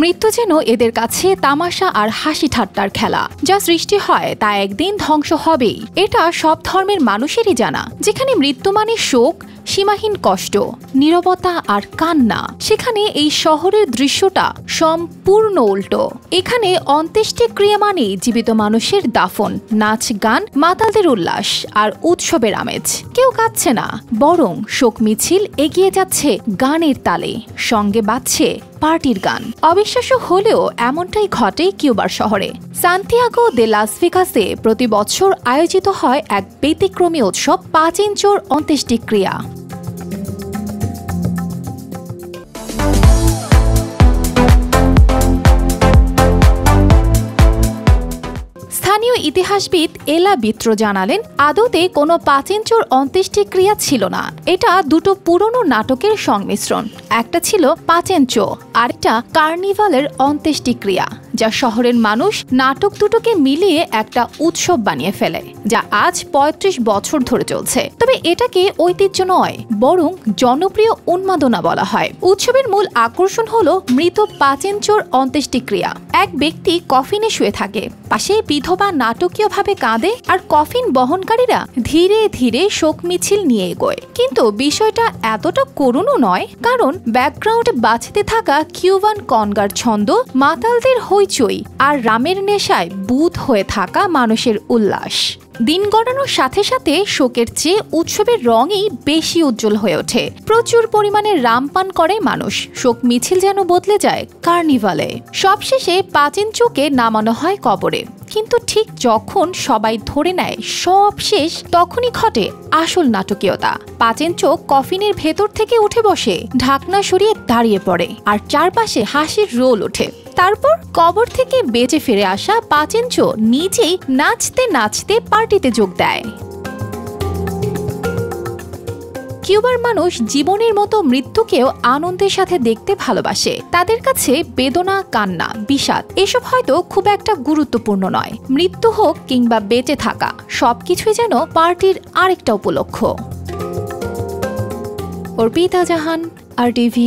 মৃত্যু যেন এদের কাছে তামাশা আর হাসি ঠাট্টার খেলা। যা সৃষ্টি হয় তা একদিন ধ্বংস হবেই, এটা সব ধর্মের মানুষেরই জানা। যেখানে মৃত্যু মানে শোক, সীমাহীন কষ্ট, নীরবতা আর কান্না, সেখানে এই শহরের দৃশ্যটা সম্পূর্ণ উল্টো। এখানে অন্ত্যেষ্টিক্রিয়া মানে জীবিত মানুষের দাফন, নাচ গান, মাতালদের উল্লাস আর উৎসবের আমেজ। কেউ কাঁদছে না, বরং শোক মিছিল এগিয়ে যাচ্ছে গানের তালে, সঙ্গে বাজছে পার্টির গান। অবিশ্বাস্য হলেও এমনটাই ঘটে কিউবার শহরে। সান্তিয়াগো দে লাস ভেগাসে প্রতি বছর আয়োজিত হয় এক ব্যতিক্রমী উৎসব, পাচেনচোর অন্ত্যেষ্টিক্রিয়া। স্থানীয় ইতিহাসবিদ এলা বিত্রো জানালেন, আদতে কোনো পাচেনচোর অন্ত্যেষ্টিক্রিয়া ছিল না। এটা দুটো পুরনো নাটকের সংমিশ্রণ। একটা ছিল পাচেনচো, আরেকটা কার্নিভালের অন্ত্যেষ্টিক্রিয়া, যা শহরের মানুষ নাটক দুটোকে মিলিয়ে একটা উৎসব বানিয়ে ফেলে, যা আজ ৩৫ বছর ধরে চলছে। তবে এটাকে ঐতিহ্য নয়, বরং জনপ্রিয় উন্মাদনা বলা হয়। উৎসবের মূল আকর্ষণ হলো মৃত পাচেনচোর অন্ত্যেষ্টিক্রিয়া। এক ব্যক্তি কফিনে শুয়ে থাকে, পাশে বিধবা নাটকীয়ভাবে কাঁদে, আর কফিন বহনকারীরা ধীরে ধীরে শোক মিছিল নিয়ে এগোয়। কিন্তু বিষয়টা এতটা করুণও নয়, কারণ ব্যাকগ্রাউন্ডে বাজতে থাকা কিউবান কনগার ছন্দ, মাতালদের হইচই আর রামের নেশায় বুঁদ হয়ে থাকা মানুষের উল্লাস। দিন গড়ানোর সাথে সাথে শোকের চেয়ে উৎসবের রঙই বেশি উজ্জ্বল হয়ে ওঠে। প্রচুর পরিমাণে রামপান করে মানুষ, শোক মিছিল যেন বদলে যায় কার্নিভালে। সবশেষে পাচেনচোকে নামানো হয় কবরে। কিন্তু ঠিক যখন সবাই ধরে নেয় সব শেষ, তখনই ঘটে আসল নাটকীয়তা। পাচেনচো কফিনের ভেতর থেকে উঠে বসে, ঢাকনা সরিয়ে দাঁড়িয়ে পড়ে, আর চারপাশে হাসির রোল ওঠে। তারপর কবর থেকে বেঁচে ফিরে আসা পাচেনচো নিজেই নাচতে নাচতে পার্টিতে যোগ দেয়। কিউবার মানুষ জীবনের মতো মৃত্যুকেও আনন্দের সাথে দেখতে ভালোবাসে। তাদের কাছে বেদনা, কান্না, বিষাদ এসব হয়তো খুব একটা গুরুত্বপূর্ণ নয়। মৃত্যু হোক কিংবা বেঁচে থাকা, সবকিছুই যেন পার্টির আরেকটা উপলক্ষ। অর্পিতা জাহান, RTV।